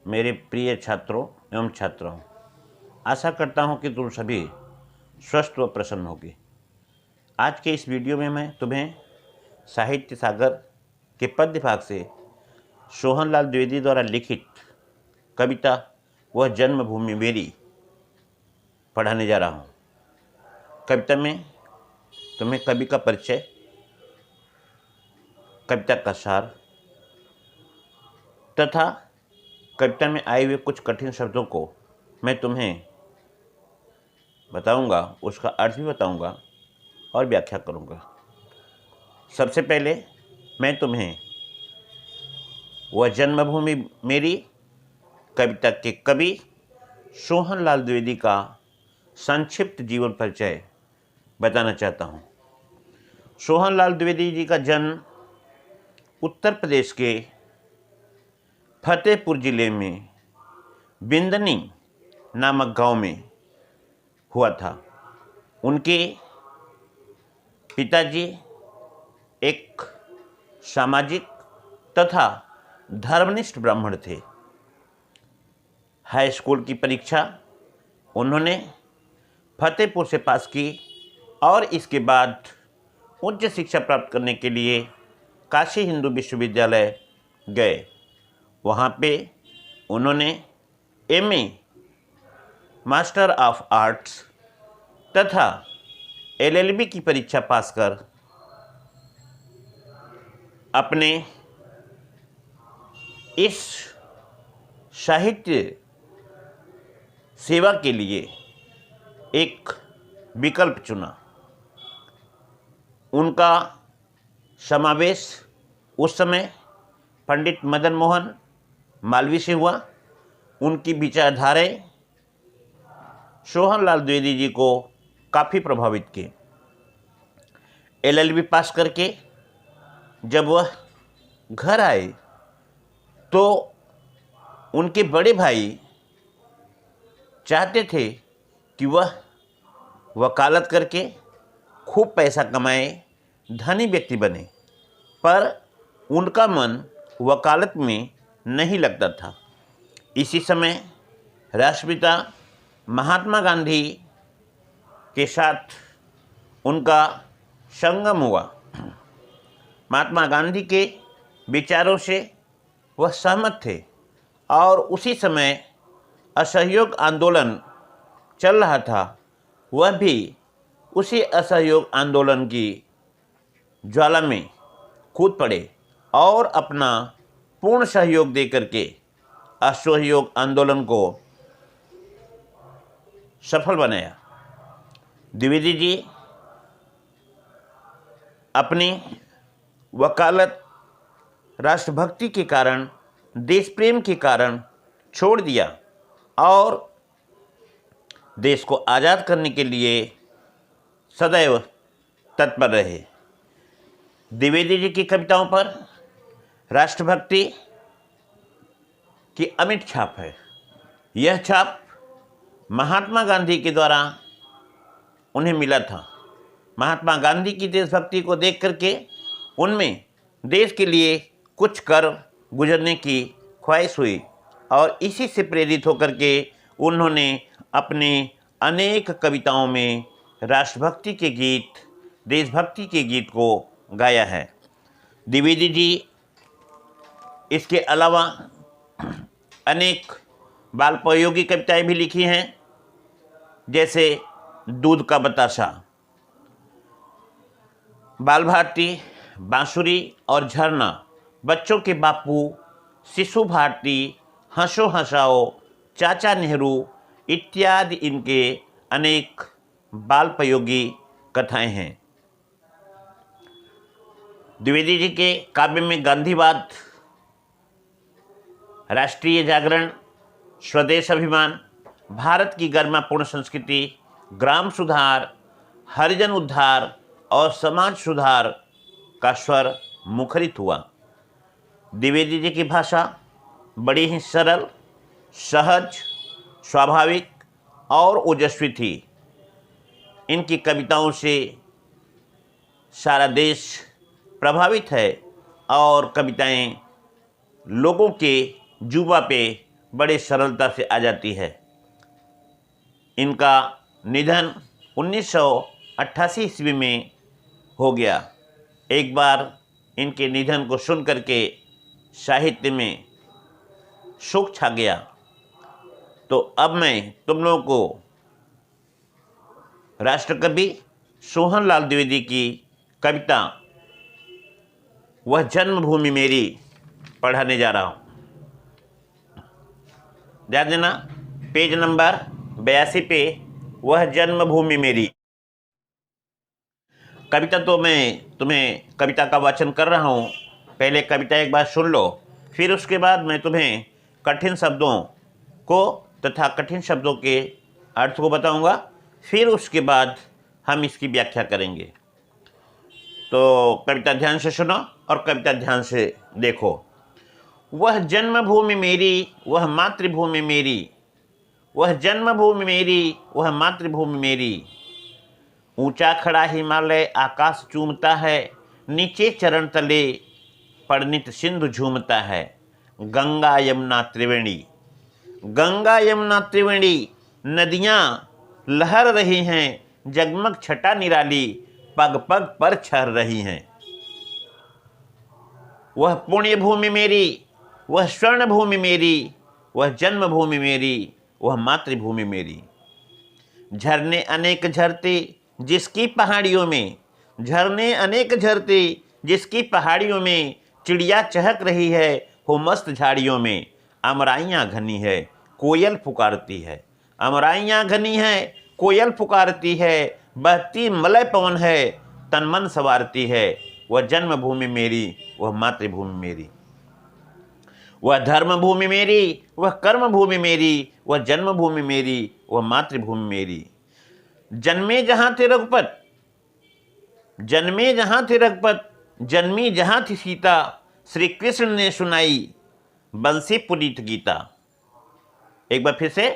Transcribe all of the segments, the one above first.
मेरे प्रिय छात्रों एवं छात्राओं, आशा करता हूं कि तुम सभी स्वस्थ व प्रसन्न होगी। आज के इस वीडियो में मैं तुम्हें साहित्य सागर के पद्य भाग से सोहनलाल द्विवेदी द्वारा लिखित कविता वह जन्मभूमि मेरी पढ़ाने जा रहा हूं। कविता में तुम्हें कवि का परिचय, कविता का सार तथा कविता में आए हुए कुछ कठिन शब्दों को मैं तुम्हें बताऊंगा, उसका अर्थ भी बताऊंगा और व्याख्या करूंगा। सबसे पहले मैं तुम्हें वह जन्मभूमि मेरी कविता के कवि सोहनलाल द्विवेदी का संक्षिप्त जीवन परिचय बताना चाहता हूं। सोहनलाल द्विवेदी जी का जन्म उत्तर प्रदेश के फतेहपुर जिले में बिंदनी नामक गांव में हुआ था। उनके पिताजी एक सामाजिक तथा धर्मनिष्ठ ब्राह्मण थे। हाई स्कूल की परीक्षा उन्होंने फतेहपुर से पास की और इसके बाद उच्च शिक्षा प्राप्त करने के लिए काशी हिंदू विश्वविद्यालय गए। वहाँ पे उन्होंने एमए मास्टर ऑफ आर्ट्स तथा एलएलबी की परीक्षा पास कर अपने इस साहित्य सेवा के लिए एक विकल्प चुना। उनका समावेश उस समय पंडित मदन मोहन मालवीय से हुआ। उनकी विचारधाराएं सोहनलाल द्विवेदी जी को काफ़ी प्रभावित की। एलएलबी पास करके जब वह घर आए तो उनके बड़े भाई चाहते थे कि वह वकालत करके खूब पैसा कमाए, धनी व्यक्ति बने, पर उनका मन वकालत में नहीं लगता था। इसी समय राष्ट्रपिता महात्मा गांधी के साथ उनका संगम हुआ। महात्मा गांधी के विचारों से वह सहमत थे और उसी समय असहयोग आंदोलन चल रहा था। वह भी उसी असहयोग आंदोलन की ज्वाला में कूद पड़े और अपना पूर्ण सहयोग देकर के असहयोग आंदोलन को सफल बनाया। द्विवेदी जी अपनी वकालत राष्ट्रभक्ति के कारण, देश प्रेम के कारण छोड़ दिया और देश को आज़ाद करने के लिए सदैव तत्पर रहे। द्विवेदी जी की कविताओं पर राष्ट्रभक्ति की अमिट छाप है। यह छाप महात्मा गांधी के द्वारा उन्हें मिला था। महात्मा गांधी की देशभक्ति को देख करके उनमें देश के लिए कुछ कर गुजरने की ख्वाहिश हुई और इसी से प्रेरित होकर के उन्होंने अपने अनेक कविताओं में राष्ट्रभक्ति के गीत, देशभक्ति के गीत को गाया है। द्विवेदी जी इसके अलावा अनेक बालपयोगी कविताएं भी लिखी हैं, जैसे दूध का बताशा, बाल भारती, बांसुरी और झरना, बच्चों के बापू, शिशु भारती, हंसो हंसाओ, चाचा नेहरू इत्यादि इनके अनेक बालपयोगी कथाएं हैं। द्विवेदी जी के काव्य में गांधीवाद, राष्ट्रीय जागरण, स्वदेश अभिमान, भारत की गरिमापूर्ण संस्कृति, ग्राम सुधार, हरिजन उद्धार और समाज सुधार का स्वर मुखरित हुआ। द्विवेदी जी की भाषा बड़ी ही सरल, सहज, स्वाभाविक और ओजस्वी थी। इनकी कविताओं से सारा देश प्रभावित है और कविताएं लोगों के जुबा पे बड़ी सरलता से आ जाती है। इनका निधन 1988 ईस्वी में हो गया। एक बार इनके निधन को सुन करके साहित्य में शोक छा गया। तो अब मैं तुम लोगों को राष्ट्रकवि सोहनलाल द्विवेदी की कविता वह जन्मभूमि मेरी पढ़ाने जा रहा हूँ। ध्यान देना, पेज नंबर 82 पे वह जन्मभूमि मेरी। कविता तो मैं तुम्हें कविता का वाचन कर रहा हूँ, पहले कविता एक बार सुन लो, फिर उसके बाद मैं तुम्हें कठिन शब्दों को तथा कठिन शब्दों के अर्थ को बताऊंगा, फिर उसके बाद हम इसकी व्याख्या करेंगे। तो कविता ध्यान से सुनो और कविता ध्यान से देखो। वह जन्मभूमि मेरी, वह मातृभूमि मेरी, वह जन्मभूमि मेरी, वह मातृभूमि मेरी। ऊंचा खड़ा हिमालय आकाश चूमता है, नीचे चरण तले परिणित सिंधु झूमता है। गंगा यमुना त्रिवेणी, गंगा यमुना त्रिवेणी नदियाँ लहर रही हैं, जगमग छटा निराली पग पग पर छर रही हैं। वह पुण्य भूमि मेरी, वह स्वर्ण भूमि मेरी, वह जन्मभूमि मेरी, वह मातृभूमि मेरी। झरने अनेक झरते जिसकी पहाड़ियों में, झरने अनेक झरते जिसकी पहाड़ियों में, चिड़िया चहक रही है हो मस्त झाड़ियों में। अमराइयाँ घनी है कोयल पुकारती है, अमराइयाँ घनी है कोयल पुकारती है, बहती मलय पवन है तन मन संवारती है। वह जन्मभूमि मेरी, वह मातृभूमि मेरी। वह धर्मभूमि मेरी, वह कर्मभूमि मेरी, वह जन्मभूमि मेरी, वह मातृभूमि मेरी। जन्मे जहाँ थे रघुपत, जन्मे जहाँ थे रघुपत, जन्मी जहाँ थी सीता, श्री कृष्ण ने सुनाई बंसी पुनीत गीता। एक बार फिर से,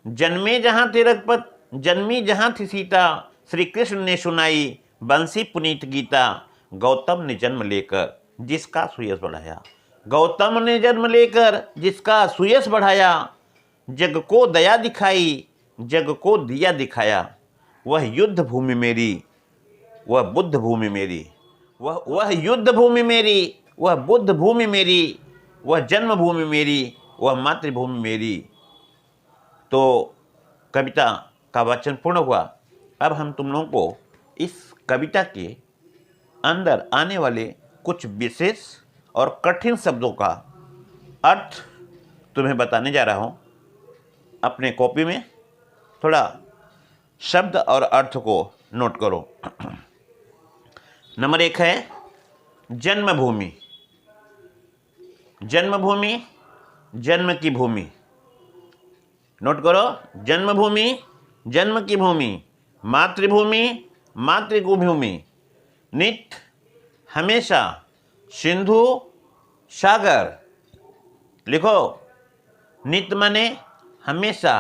जन्मे जहाँ थे रघुपत, जन्मी जहाँ थी सीता, श्री कृष्ण ने सुनाई बंसी पुनीत गीता। गौतम ने जन्म लेकर जिसका सुयश बढ़ाया, गौतम ने जन्म लेकर जिसका सुयश बढ़ाया। जग को दया दिखाई, जग को दिया दिखाया। वह युद्ध भूमि मेरी, वह बुद्ध भूमि मेरी, वह युद्ध भूमि मेरी, वह बुद्ध भूमि मेरी, वह जन्मभूमि मेरी, वह मातृभूमि मेरी। तो कविता का वाचन पूर्ण हुआ। अब हम तुम लोगों को इस कविता के अंदर आने वाले कुछ विशेष और कठिन शब्दों का अर्थ तुम्हें बताने जा रहा हूँ। अपने कॉपी में थोड़ा शब्द और अर्थ को नोट करो। नंबर 1 है जन्मभूमि। जन्मभूमि जन्म की भूमि, नोट करो। जन्मभूमि जन्म की भूमि, मातृभूमि मातृ की भूमि। नित्य हमेशा, सिंधु सागर। लिखो, नित्य माने हमेशा,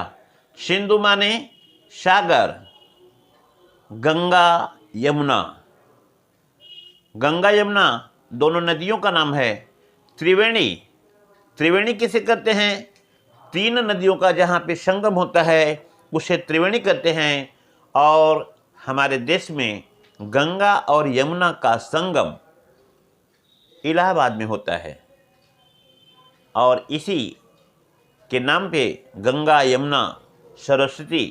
सिंधु माने सागर। गंगा यमुना, गंगा यमुना दोनों नदियों का नाम है। त्रिवेणी, त्रिवेणी किसे कहते हैं? 3 नदियों का जहाँ पे संगम होता है उसे त्रिवेणी कहते हैं। और हमारे देश में गंगा और यमुना का संगम इलाहाबाद में होता है और इसी के नाम पे गंगा यमुना सरस्वती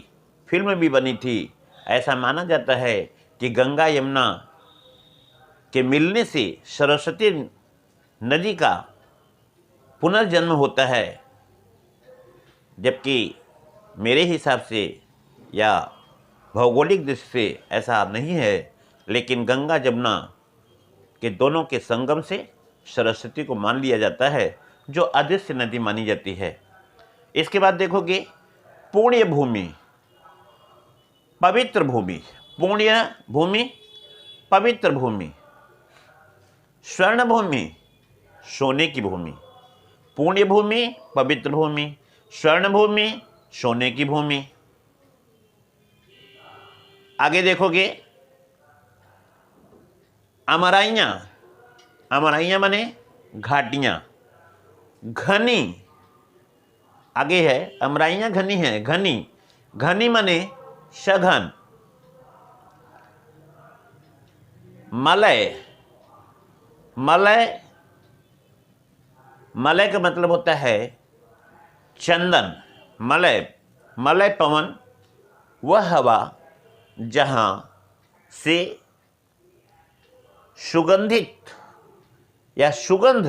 फिल्म भी बनी थी। ऐसा माना जाता है कि गंगा यमुना के मिलने से सरस्वती नदी का पुनर्जन्म होता है, जबकि मेरे हिसाब से या भौगोलिक दृष्टि से ऐसा नहीं है। लेकिन गंगा जमुना के दोनों के संगम से सरस्वती को मान लिया जाता है, जो अदृश्य नदी मानी जाती है। इसके बाद देखोगे पुण्य भूमि, पवित्र भूमि। पुण्य भूमि, पवित्र भूमि। स्वर्ण भूमि, सोने की भूमि। पुण्य भूमि, पवित्र भूमि, स्वर्ण भूमि, सोने की भूमि। आगे देखोगे अमराइयाँ, अमराइयाँ माने घाटियाँ। घनी, आगे है अमराइयाँ घनी हैं, घनी, घनी माने सघन। मलय, मलय, मलय का मतलब होता है चंदन। मलय, मलय पवन वह हवा जहाँ से सुगंधित या सुगंध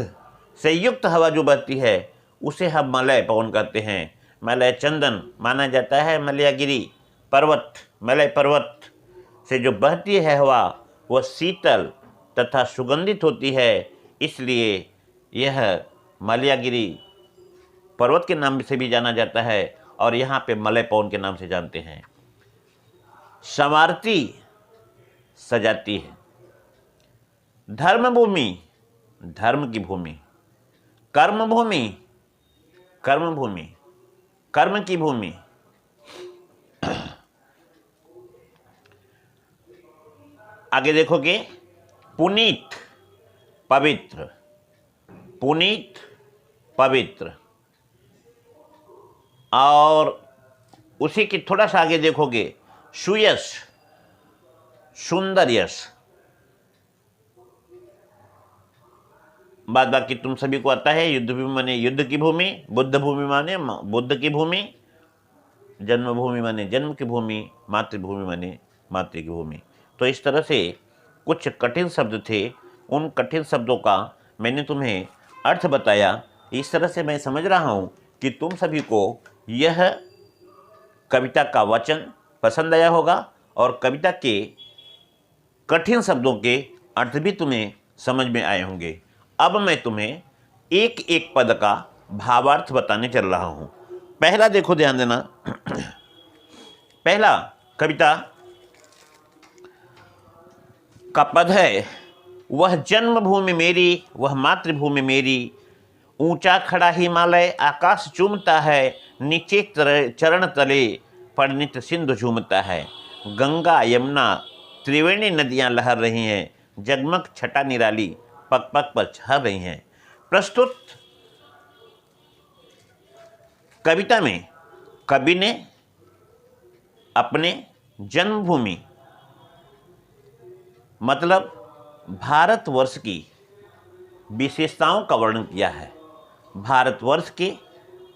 से युक्त हवा जो बहती है उसे हम मलय पवन कहते हैं। मलय चंदन माना जाता है। मलयागिरी पर्वत, मलय पर्वत से जो बहती है हवा वह शीतल तथा सुगंधित होती है, इसलिए यह मलयागिरी पर्वत के नाम से भी जाना जाता है और यहाँ पे मलय पवन के नाम से जानते हैं। संवारती, सजाती है। धर्मभूमि, धर्म की भूमि। कर्मभूमि, कर्मभूमि, कर्म की भूमि। आगे देखोगे पुनीत, पवित्र, पुनीत, पवित्र। और उसी के थोड़ा सा आगे देखोगे सुयश, सुंदर यश। बाद बाकी तुम सभी को आता है। युद्ध भूमि माने युद्ध की भूमि, बुद्ध भूमि माने बुद्ध की भूमि, जन्मभूमि माने जन्म की भूमि, मातृभूमि माने मातृ की भूमि। तो इस तरह से कुछ कठिन शब्द थे, उन कठिन शब्दों का मैंने तुम्हें अर्थ बताया। इस तरह से मैं समझ रहा हूँ कि तुम सभी को यह कविता का वचन पसंद आया होगा और कविता के कठिन शब्दों के अर्थ भी तुम्हें समझ में आए होंगे। अब मैं तुम्हें एक एक पद का भावार्थ बताने चल रहा हूँ। पहला देखो, ध्यान देना। पहला कविता का पद है, वह जन्मभूमि मेरी, वह मातृभूमि मेरी, ऊंचा खड़ा हिमालय आकाश चूमता है, नीचे चरण तले परिणित सिंधु झूमता है, गंगा यमुना त्रिवेणी नदियां लहर रही हैं, जगमग छटा निराली पग पग पर छा रही हैं। प्रस्तुत कविता में कवि ने अपने जन्मभूमि मतलब भारतवर्ष की विशेषताओं का वर्णन किया है। भारतवर्ष के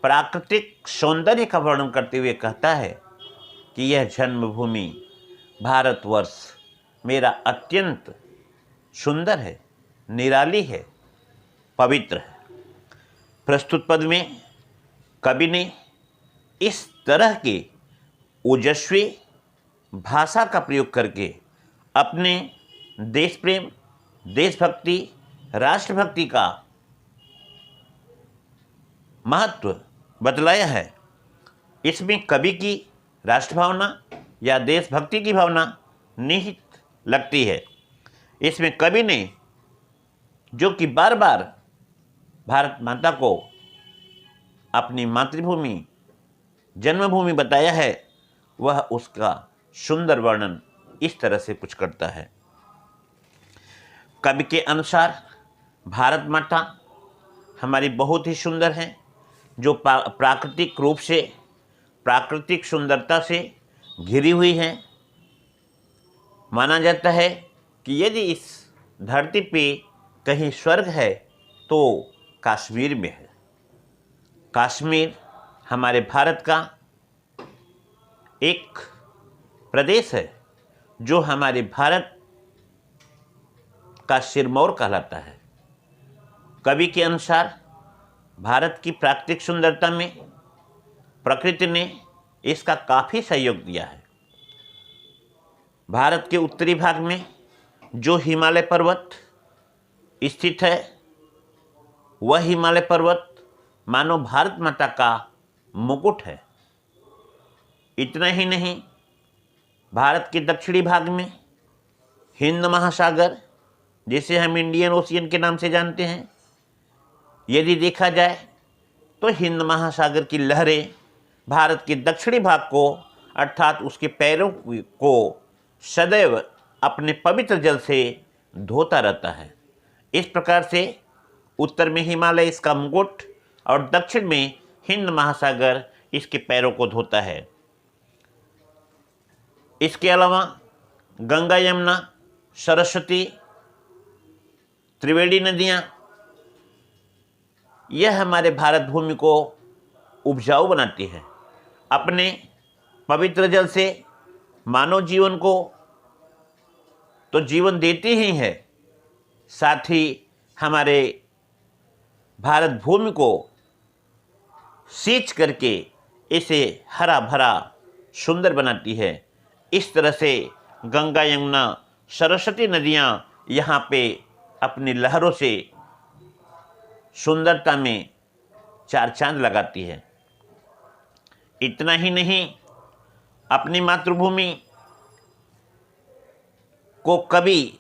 प्राकृतिक सौंदर्य का वर्णन करते हुए कहता है कि यह जन्मभूमि भारतवर्ष मेरा अत्यंत सुंदर है, निराली है, पवित्र है। प्रस्तुत पद में कवि ने इस तरह के ओजस्वी भाषा का प्रयोग करके अपने देश प्रेम, देशभक्ति, राष्ट्रभक्ति का महत्व बतलाया है। इसमें कवि की राष्ट्र भावना या देशभक्ति की भावना निहित लगती है। इसमें कवि ने जो कि बार बार भारत माता को अपनी मातृभूमि, जन्मभूमि बताया है, वह उसका सुंदर वर्णन इस तरह से कुछ करता है। कवि के अनुसार भारत माता हमारी बहुत ही सुंदर हैं, जो प्राकृतिक रूप से, प्राकृतिक सुंदरता से घिरी हुई हैं। माना जाता है कि यदि इस धरती पे कहीं स्वर्ग है तो कश्मीर में है। कश्मीर हमारे भारत का एक प्रदेश है जो हमारे भारत का सिरमौर कहलाता है। कवि के अनुसार भारत की प्राकृतिक सुंदरता में प्रकृति ने इसका काफ़ी सहयोग दिया है। भारत के उत्तरी भाग में जो हिमालय पर्वत स्थित है, वह हिमालय पर्वत मानो भारत माता का मुकुट है। इतना ही नहीं, भारत के दक्षिणी भाग में हिंद महासागर, जिसे हम इंडियन ओशियन के नाम से जानते हैं, यदि देखा जाए तो हिंद महासागर की लहरें भारत के दक्षिणी भाग को अर्थात उसके पैरों को सदैव अपने पवित्र जल से धोता रहता है। इस प्रकार से उत्तर में हिमालय इसका मुकुट और दक्षिण में हिंद महासागर इसके पैरों को धोता है। इसके अलावा गंगा, यमुना, सरस्वती, त्रिवेणी नदियाँ, यह हमारे भारत भूमि को उपजाऊ बनाती है। अपने पवित्र जल से मानव जीवन को तो जीवन देती ही है, साथ ही हमारे भारत भूमि को सींच करके इसे हरा भरा सुंदर बनाती है। इस तरह से गंगा, यमुना, सरस्वती नदियाँ यहाँ पे अपनी लहरों से सुंदरता में चार चांद लगाती है। इतना ही नहीं, अपनी मातृभूमि को कवि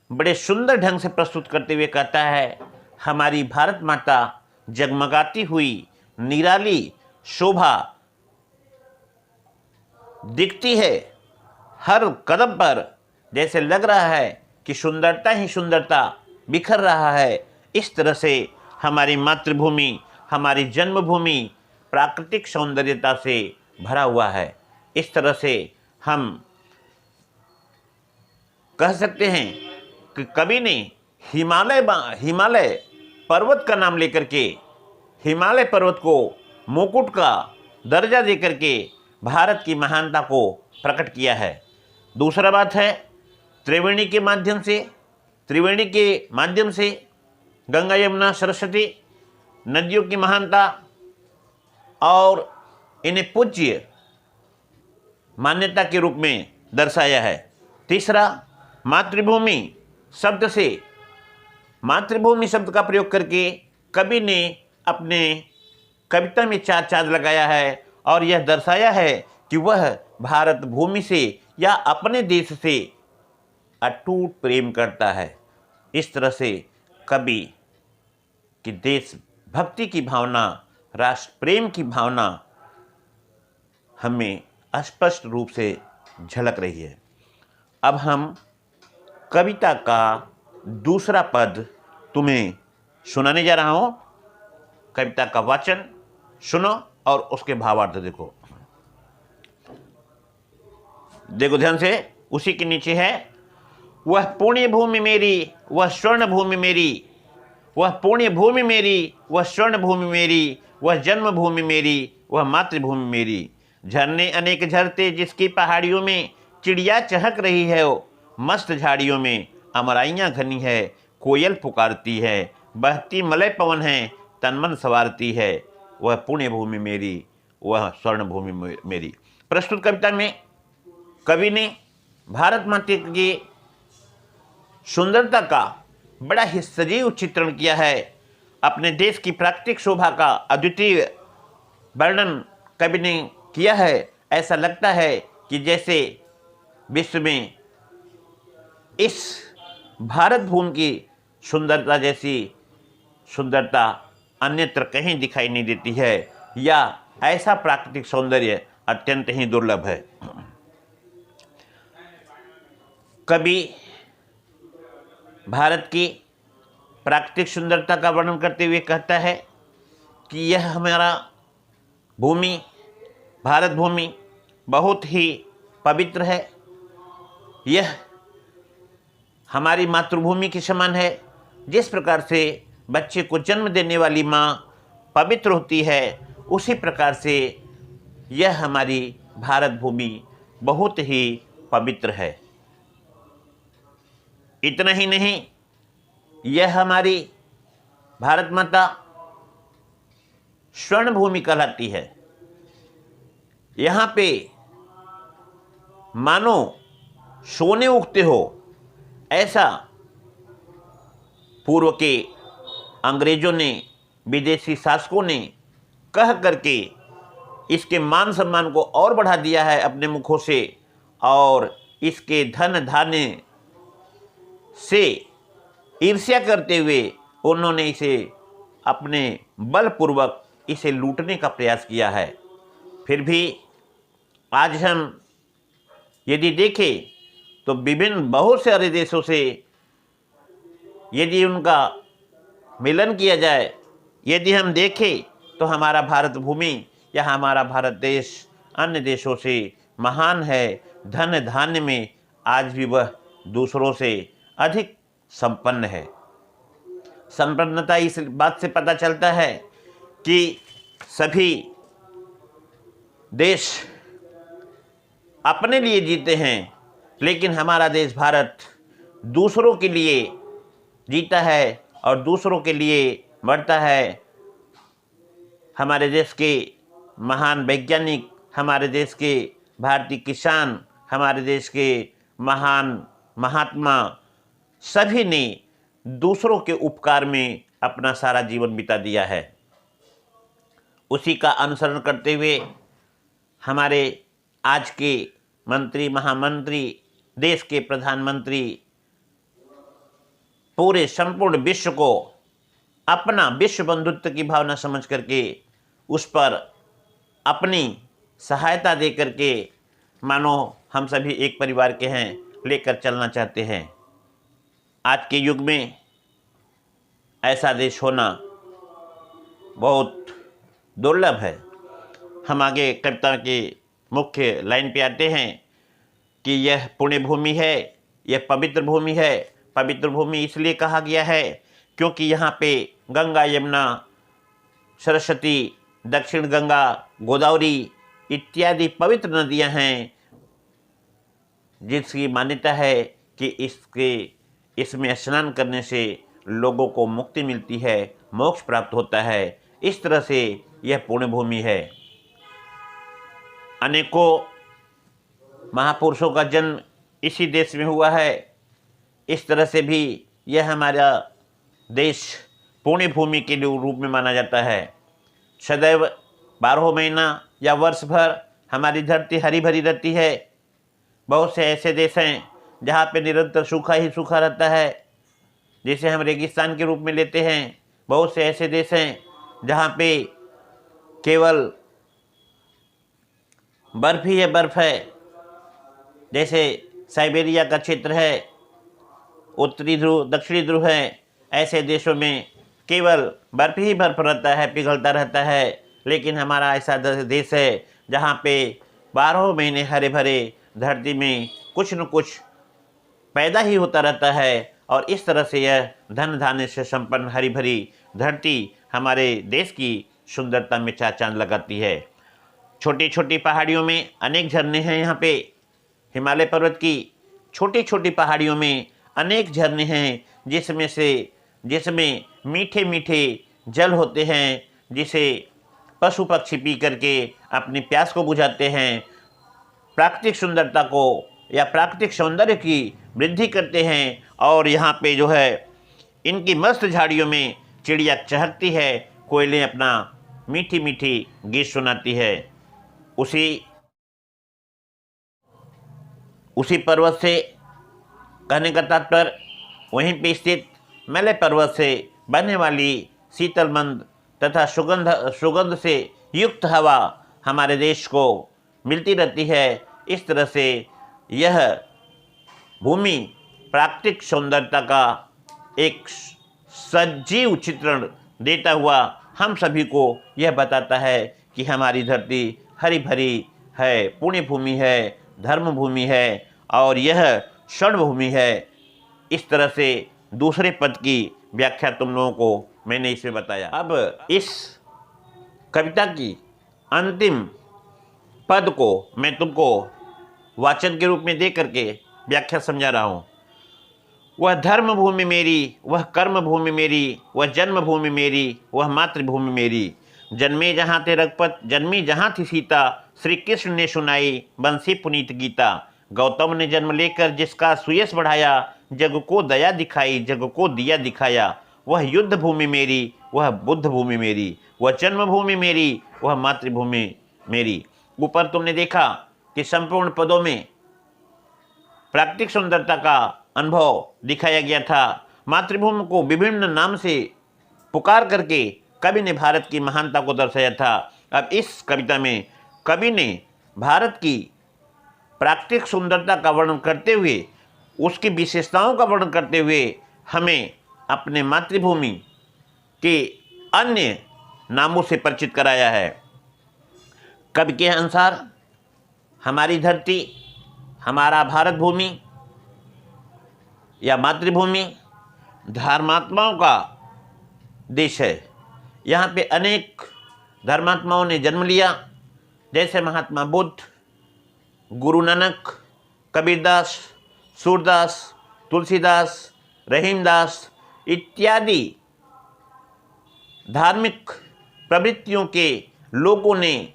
बड़े सुंदर ढंग से प्रस्तुत करते हुए कहता है, हमारी भारत माता जगमगाती हुई निराली शोभा दिखती है हर कदम पर, जैसे लग रहा है कि सुंदरता ही सुंदरता बिखर रहा है। इस तरह से हमारी मातृभूमि, हमारी जन्मभूमि प्राकृतिक सौंदर्यता से भरा हुआ है। इस तरह से हम कह सकते हैं कि कवि ने हिमालय पर्वत का नाम लेकर के, हिमालय पर्वत को मुकुट का दर्जा देकर के भारत की महानता को प्रकट किया है। दूसरा बात है, त्रिवेणी के माध्यम से गंगा, यमुना, सरस्वती नदियों की महानता और इन्हें पूज्य मान्यता के रूप में दर्शाया है। तीसरा, मातृभूमि शब्द का प्रयोग करके कवि ने अपने कविता में चार चांद लगाया है और यह दर्शाया है कि वह भारत भूमि से या अपने देश से अटूट प्रेम करता है। इस तरह से कवि की देशभक्ति की भावना, राष्ट्र प्रेम की भावना हमें स्पष्ट रूप से झलक रही है। अब हम कविता का दूसरा पद तुम्हें सुनाने जा रहा हूं। कविता का वाचन सुनो और उसके भावार्थ देखो। देखो ध्यान से, उसी के नीचे है, वह पुण्य भूमि मेरी, वह स्वर्ण भूमि मेरी, वह पुण्य भूमि मेरी, वह स्वर्ण भूमि मेरी, वह जन्मभूमि मेरी, वह मातृभूमि मेरी। झरने अनेक झरते जिसकी पहाड़ियों में, चिड़िया चहक रही है मस्त झाड़ियों में, अमराइयाँ घनी है, कोयल पुकारती है, बहती मलय पवन है, तनमन सवारती है, वह पुण्य भूमि मेरी, वह स्वर्ण भूमि मेरी। प्रस्तुत कविता में कवि ने भारत माता की सुंदरता का बड़ा ही सजीव चित्रण किया है। अपने देश की प्राकृतिक शोभा का अद्वितीय वर्णन कवि ने किया है। ऐसा लगता है कि जैसे विश्व में इस भारत भूमि की सुंदरता जैसी सुंदरता अन्यत्र कहीं दिखाई नहीं देती है, या ऐसा प्राकृतिक सौंदर्य अत्यंत ही दुर्लभ है। कवि भारत की प्राकृतिक सुंदरता का वर्णन करते हुए कहता है कि यह हमारा भूमि, भारत भूमि बहुत ही पवित्र है। यह हमारी मातृभूमि के समान है। जिस प्रकार से बच्चे को जन्म देने वाली माँ पवित्र होती है, उसी प्रकार से यह हमारी भारत भूमि बहुत ही पवित्र है। इतना ही नहीं, यह हमारी भारत माता स्वर्ण भूमि कहलाती है। यहाँ पे मानो सोने उगते हो, ऐसा पूर्व के अंग्रेजों ने, विदेशी शासकों ने कह करके इसके मान सम्मान को और बढ़ा दिया है अपने मुखों से, और इसके धन धान्य से ईर्ष्या करते हुए उन्होंने इसे अपने बलपूर्वक इसे लूटने का प्रयास किया है। फिर भी आज हम यदि देखें तो विभिन्न बहुत सारे देशों से यदि उनका मिलन किया जाए, यदि हम देखें तो हमारा भारत भूमि या हमारा भारत देश अन्य देशों से महान है। धन धान्य में आज भी वह दूसरों से अधिक संपन्न है। संपन्नता इस बात से पता चलता है कि सभी देश अपने लिए जीते हैं, लेकिन हमारा देश भारत दूसरों के लिए जीता है और दूसरों के लिए मरता है। हमारे देश के महान वैज्ञानिक, हमारे देश के भारतीय किसान, हमारे देश के महान महात्मा सभी ने दूसरों के उपकार में अपना सारा जीवन बिता दिया है। उसी का अनुसरण करते हुए हमारे आज के मंत्री, महामंत्री, देश के प्रधानमंत्री पूरे संपूर्ण विश्व को अपना विश्व बंधुत्व की भावना समझ करके उस पर अपनी सहायता दे करके मानो हम सभी एक परिवार के हैं लेकर चलना चाहते हैं। आज के युग में ऐसा देश होना बहुत दुर्लभ है। हम आगे कविता के मुख्य लाइन पे आते हैं कि यह पुण्य भूमि है, यह पवित्र भूमि है। पवित्र भूमि इसलिए कहा गया है क्योंकि यहाँ पे गंगा, यमुना, सरस्वती, दक्षिण गंगा, गोदावरी इत्यादि पवित्र नदियाँ हैं, जिसकी मान्यता है कि इसमें स्नान करने से लोगों को मुक्ति मिलती है, मोक्ष प्राप्त होता है। इस तरह से यह पुण्य भूमि है। अनेकों महापुरुषों का जन्म इसी देश में हुआ है। इस तरह से भी यह हमारा देश पुण्य भूमि के रूप में माना जाता है। सदैव 12 महीना या वर्ष भर हमारी धरती हरी भरी रहती है। बहुत से ऐसे देश हैं जहाँ पे निरंतर सूखा ही सूखा रहता है, जिसे हम रेगिस्तान के रूप में लेते हैं। बहुत से ऐसे देश हैं जहाँ पे केवल बर्फ ही है, बर्फ है, जैसे साइबेरिया का क्षेत्र है, उत्तरी ध्रुव, दक्षिणी ध्रुव है। ऐसे देशों में केवल बर्फ ही बर्फ रहता है, पिघलता रहता है। लेकिन हमारा ऐसा देश है जहाँ पे 12 महीने हरे भरे धरती में कुछ न कुछ पैदा ही होता रहता है। और इस तरह से यह धन धान्य से संपन्न हरी भरी धरती हमारे देश की सुंदरता में चार चांद लगाती है। छोटी छोटी पहाड़ियों में अनेक झरने हैं। यहाँ पे हिमालय पर्वत की छोटी छोटी पहाड़ियों में अनेक झरने हैं, जिसमें मीठे मीठे जल होते हैं, जिसे पशु पक्षी पी करके अपनी प्यास को बुझाते हैं, प्राकृतिक सुंदरता को या प्राकृतिक सौंदर्य की वृद्धि करते हैं। और यहाँ पे जो है इनकी मस्त झाड़ियों में चिड़िया चहकती है, कोयलें अपना मीठी मीठी गीत सुनाती है। उसी पर्वत से कहने का तात्पर्य वहीं पे स्थित मैले पर्वत से बहने वाली शीतल मंद तथा सुगंध से युक्त हवा हमारे देश को मिलती रहती है। इस तरह से यह भूमि प्राकृतिक सौंदर्यता का एक सजीव चित्रण देता हुआ हम सभी को यह बताता है कि हमारी धरती हरी भरी है, पुण्य भूमि है, धर्म भूमि है और यह स्वर्ण भूमि है। इस तरह से दूसरे पद की व्याख्या तुम लोगों को मैंने इसमें बताया। अब इस कविता की अंतिम पद को मैं तुमको वाचन के रूप में दे करके व्याख्या समझा रहा हूँ। वह धर्म भूमि मेरी, वह कर्म भूमि मेरी, वह जन्म भूमि मेरी, वह मातृभूमि मेरी। जन्मे जहाँ थे रघुपत, जन्मी जहाँ थी सीता, श्री कृष्ण ने सुनाई बंसी पुनीत गीता। गौतम ने जन्म लेकर जिसका सुयश बढ़ाया, जग को दया दिखाई, जग को दिया दिखाया। वह युद्ध भूमि मेरी, वह बुद्ध भूमि मेरी, वह जन्मभूमि मेरी, वह मातृभूमि मेरी। ऊपर तुमने देखा कि संपूर्ण पदों में प्राकृतिक सुंदरता का अनुभव दिखाया गया था। मातृभूमि को विभिन्न नाम से पुकार करके कवि ने भारत की महानता को दर्शाया था। अब इस कविता में कवि ने भारत की प्राकृतिक सुंदरता का वर्णन करते हुए, उसकी विशेषताओं का वर्णन करते हुए हमें अपने मातृभूमि के अन्य नामों से परिचित कराया है। कवि के अनुसार हमारी धरती, हमारा भारत भूमि या मातृभूमि धर्मात्माओं का देश है। यहाँ पे अनेक धर्मात्माओं ने जन्म लिया, जैसे महात्मा बुद्ध, गुरु नानक, कबीरदास, सूरदास, तुलसीदास, रहीमदास इत्यादि धार्मिक प्रवृत्तियों के लोगों ने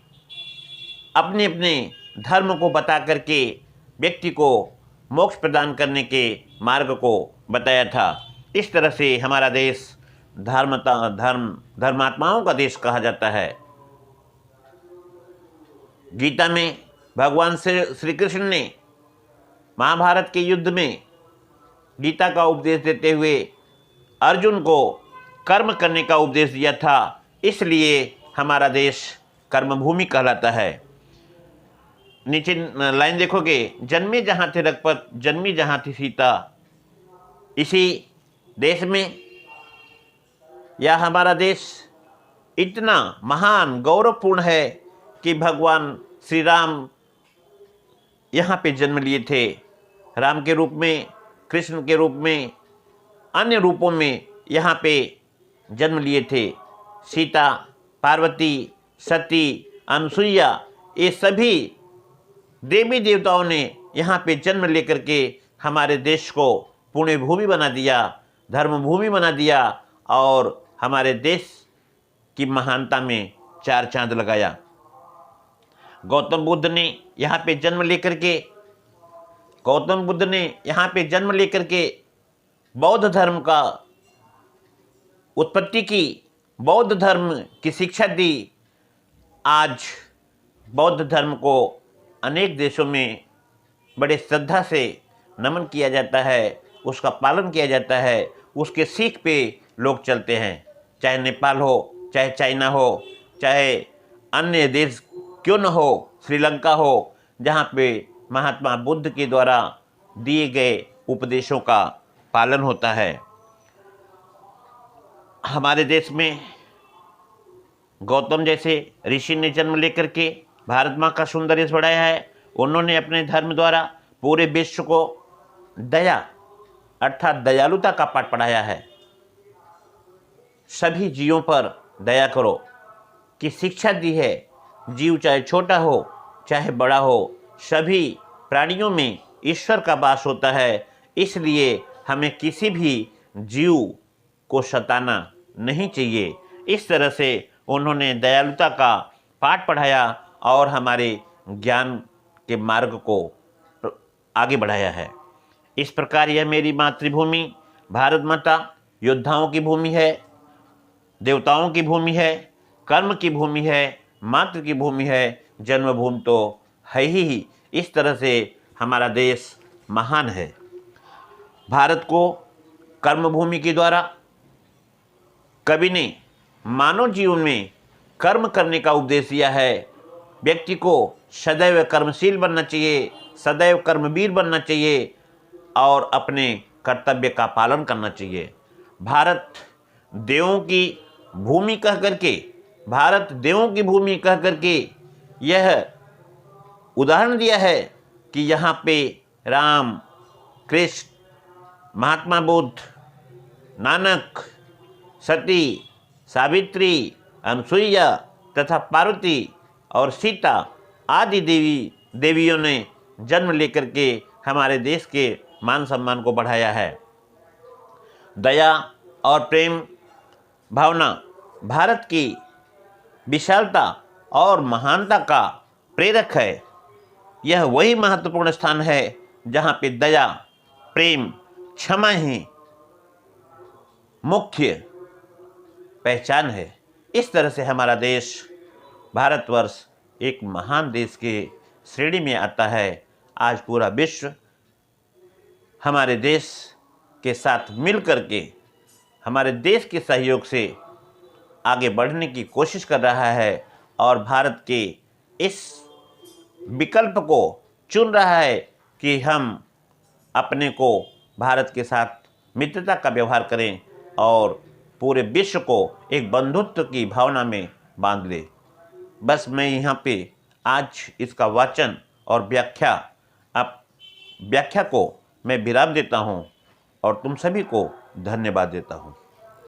अपने अपने धर्म को बता करके व्यक्ति को मोक्ष प्रदान करने के मार्ग को बताया था। इस तरह से हमारा देश धर्मात्माओं का देश कहा जाता है। गीता में भगवान श्री कृष्ण ने महाभारत के युद्ध में गीता का उपदेश देते हुए अर्जुन को कर्म करने का उपदेश दिया था। इसलिए हमारा देश कर्मभूमि कहलाता है। नीचे लाइन देखोगे, जन्मे जहाँ थे रघुपत, जन्मी जहाँ थी सीता। इसी देश में यह हमारा देश इतना महान गौरवपूर्ण है कि भगवान श्री राम यहाँ पे जन्म लिए थे। राम के रूप में, कृष्ण के रूप में, अन्य रूपों में यहाँ पे जन्म लिए थे। सीता, पार्वती, सती, अनसुईया, ये सभी देवी देवताओं ने यहाँ पे जन्म लेकर के हमारे देश को पुण्य भूमि बना दिया, धर्म भूमि बना दिया और हमारे देश की महानता में चार चांद लगाया। गौतम बुद्ध ने यहाँ पे जन्म लेकर के बौद्ध धर्म का उत्पत्ति की, बौद्ध धर्म की शिक्षा दी। आज बौद्ध धर्म को अनेक देशों में बड़े श्रद्धा से नमन किया जाता है, उसका पालन किया जाता है, उसके सीख पे लोग चलते हैं। चाहे नेपाल हो, चाहे चाइना हो, चाहे अन्य देश क्यों न हो, श्रीलंका हो, जहाँ पे महात्मा बुद्ध के द्वारा दिए गए उपदेशों का पालन होता है। हमारे देश में गौतम जैसे ऋषि ने जन्म लेकर के भारत माँ का सुंदर यश बढ़ाया है। उन्होंने अपने धर्म द्वारा पूरे विश्व को दया अर्थात दयालुता का पाठ पढ़ाया है। सभी जीवों पर दया करो की शिक्षा दी है। जीव चाहे छोटा हो चाहे बड़ा हो, सभी प्राणियों में ईश्वर का वास होता है। इसलिए हमें किसी भी जीव को सताना नहीं चाहिए। इस तरह से उन्होंने दयालुता का पाठ पढ़ाया और हमारे ज्ञान के मार्ग को आगे बढ़ाया है। इस प्रकार यह मेरी मातृभूमि भारत माता योद्धाओं की भूमि है, देवताओं की भूमि है, कर्म की भूमि है, मातृ की भूमि है, जन्मभूमि तो है ही। इस तरह से हमारा देश महान है। भारत को कर्मभूमि के द्वारा कवि ने मानव जीवन में कर्म करने का उपदेश दिया है। व्यक्ति को सदैव कर्मशील बनना चाहिए, सदैव कर्मवीर बनना चाहिए और अपने कर्तव्य का पालन करना चाहिए। भारत देवों की भूमि कह करके यह उदाहरण दिया है कि यहाँ पे राम, कृष्ण, महात्मा बुद्ध, नानक, सती, सावित्री, अनसुईया तथा पार्वती और सीता आदि देवियों ने जन्म लेकर के हमारे देश के मान सम्मान को बढ़ाया है। दया और प्रेम भावना भारत की विशालता और महानता का प्रेरक है। यह वही महत्वपूर्ण स्थान है जहाँ पे दया, प्रेम, क्षमा ही मुख्य पहचान है। इस तरह से हमारा देश भारतवर्ष एक महान देश के श्रेणी में आता है। आज पूरा विश्व हमारे देश के साथ मिल करके हमारे देश के सहयोग से आगे बढ़ने की कोशिश कर रहा है और भारत के इस विकल्प को चुन रहा है कि हम अपने को भारत के साथ मित्रता का व्यवहार करें और पूरे विश्व को एक बंधुत्व की भावना में बांध ले। बस मैं यहाँ पे आज इसका वाचन और व्याख्या को मैं विराम देता हूँ और तुम सभी को धन्यवाद देता हूँ।